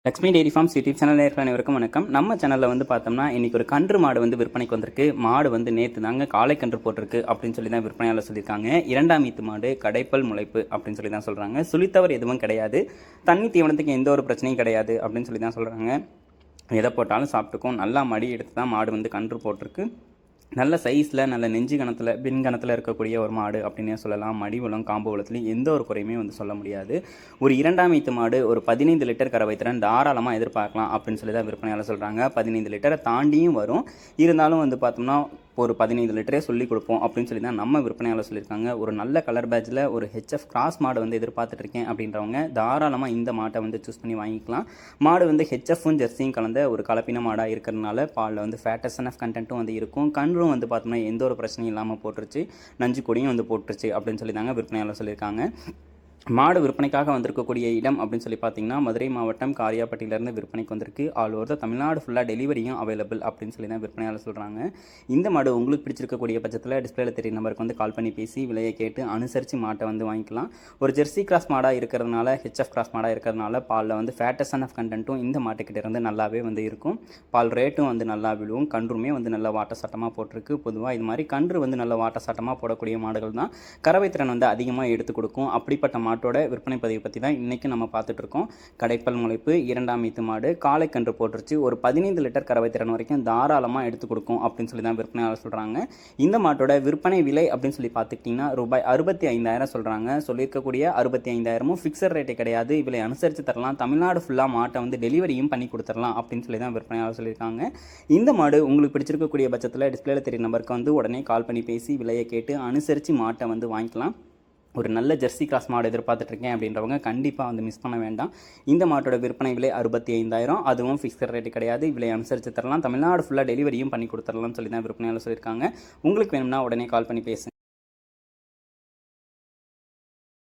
Lakshmi dairy farms YouTube channel நேயர்கள் அனைவருக்கும் வணக்கம். நம்ம சேனலில் வந்து பார்த்தோம்னா இன்றைக்கி ஒரு கன்று மாடு வந்து விற்பனைக்கு வந்திருக்கு. மாடு வந்து நேற்று தாங்க காளை கன்று போட்டிருக்கு அப்படின்னு சொல்லி தான் விற்பனையாளர் சொல்லியிருக்காங்க. இரண்டாம் ஈத்து மாடு, கடைப்பல் முளைப்பு அப்படின்னு சொல்லி தான் சொல்கிறாங்க. சுழித்தவர் எதுவும் கிடையாது, தண்ணி தீவனத்துக்கு எந்த ஒரு பிரச்சனையும் கிடையாது அப்படின்னு சொல்லி தான் சொல்கிறாங்க. எதை போட்டாலும் சாப்பிட்டுக்கும். நல்லா மடி எடுத்து தான் மாடு வந்து கன்று போட்டிருக்கு. நல்ல சைஸில், நல்ல நெஞ்சு கணத்தில், பின் கணத்தில் இருக்கக்கூடிய ஒரு மாடு அப்படின்னே சொல்லலாம். மடி வளம், காம்பு வளத்துலையும் எந்த ஒரு குறையுமே வந்து சொல்ல முடியாது. ஒரு இரண்டாம் ஈத்து மாடு ஒரு 15 லிட்டர் கறவை திறன் தாராளமாக எதிர்பார்க்கலாம் அப்படின்னு சொல்லி தான் விற்பனையாளர் சொல்கிறாங்க. 15 லிட்டரை தாண்டியும் வரும். இருந்தாலும் வந்து பார்த்தோம்னா ஒரு 15 லிட்டரே சொல்லி கொடுப்போம் அப்படின்னு சொல்லி தான் நம்ம விற்பனையாளர் சொல்லியிருக்காங்க. ஒரு நல்ல கலர் பேட்சில் ஒரு ஹெச்எஃப் கிராஸ் மாடு வந்து எதிர்பார்த்துட்டு இருக்கேன் அப்படின்றவங்க தாராளமாக இந்த மாட்டை வந்து சூஸ் பண்ணி வாங்கிக்கலாம். மாடு வந்து ஹெச்எஃப்பும் ஜெர்சியும் கலந்த ஒரு கலப்பின மாடாக இருக்கிறதுனால பாலில் வந்து ஃபேட்டஸ்என்எஃப் கண்டென்ட்டும் வந்து இருக்கும். கன்றும் வந்து பார்த்தோம்னா எந்த ஒரு பிரச்சனையும் இல்லாமல் போட்டுருச்சு. நஞ்சு கொடியும் வந்து போட்டுருச்சு அப்படின்னு சொல்லி தாங்க விற்பனையாளர் சொல்லியிருக்காங்க. மாடு விற்பனைக்காக வந்திருக்கக்கூடிய இடம் அப்படின்னு சொல்லி பார்த்தீங்கன்னா மதுரை மாவட்டம் காரியாப்பட்டியிலேருந்து விற்பனைக்கு வந்திருக்கு. ஆல் ஓவர் தமிழ்நாடு ஃபுல்லாக டெலிவரியும் அவைலபிள் அப்படின்னு சொல்லி தான் விற்பனையாளர் சொல்கிறாங்க. இந்த மாடு உங்களுக்கு பிடிச்சிருக்கக்கூடிய பட்சத்தில் டிஸ்பிளேல தெரிய நம்பருக்கு வந்து கால் பண்ணி பேசி விலையை கேட்டு அனுசரித்து மாட்டை வந்து வாங்கிக்கலாம். ஒரு ஜெர்சி கிராஸ் மாடாக இருக்கிறதுனால, ஹெச்எஃப் கிராஸ் மாடாக இருக்கிறதுனால பாலில் வந்து ஃபேட்டஸ்என்எஃப் கண்டென்ட்டும் இந்த மாட்டுக்கிட்ட இருந்து நல்லாவே வந்து இருக்கும். பால் ரேட்டும் வந்து நல்லா விழுவும். கன்றுமே வந்து நல்லா வாட்ட சட்டமாக போட்டிருக்கு. பொதுவாக இது மாதிரி கன்று வந்து நல்ல வாட்ட சட்டமாக போடக்கூடிய மாடுகள் தான் கறவை திறன் வந்து அதிகமாக எடுத்து கொடுக்கும். அப்படிப்பட்ட மாட்டோட விற்பனை பதிவு பற்றி தான் இன்றைக்கி நம்ம பார்த்துட்டு இருக்கோம். கடைப்பல் முளைப்பு, இரண்டாம் ஈத்து மாடு, காளை கன்று போட்டுருச்சு. ஒரு 15 லிட்டர் கறவை திறன் வரைக்கும் தாராளமாக எடுத்து கொடுக்கும் அப்படின்னு சொல்லி தான் விற்பனையாளர் சொல்கிறாங்க. இந்த மாட்டோட விற்பனை விலை அப்படின்னு சொல்லி பார்த்துக்கிட்டிங்கன்னா ரூபாய் 65,000 சொல்கிறாங்க. சொல்லியிருக்கக்கூடிய 65,000 ஃபிக்ஸட் ரேட்டே கிடையாது. விலை அனுசரித்து தரலாம். தமிழ்நாடு ஃபுல்லாக மாட்டை வந்து டெலிவரியும் பண்ணி கொடுத்துடலாம் அப்படின்னு சொல்லி தான் விற்பனையாளர் சொல்லியிருக்காங்க. இந்த மாடு உங்களுக்கு பிடிச்சிருக்கக்கூடிய பட்சத்தில் டிஸ்பிளேல தெரிய நம்பருக்கு வந்து உடனே கால் பண்ணி பேசி விலையை கேட்டு அனுசரித்து மாட்டை வந்து வாங்கிக்கலாம். ஒரு நல்ல ஜெர்சி கிராஸ் மாடு எதிர்பார்த்துட்ருக்கேன் அப்படின்றவங்க கண்டிப்பாக வந்து மிஸ் பண்ண வேண்டாம். இந்த மாட்டோட விற்பனை விலை 65,000. அதுவும் ஃபிக்ஸட் ரேட்டு கிடையாது. விலை அனுசரித்து தரலாம். தமிழ்நாடு ஃபுல்லாக டெலிவரியும் பண்ணி கொடுத்துடலாம்னு சொல்லி தான் விற்பனையாளர் சொல்லியிருக்காங்க. உங்களுக்கு வேணும்னா உடனே கால் பண்ணி பேசுங்க.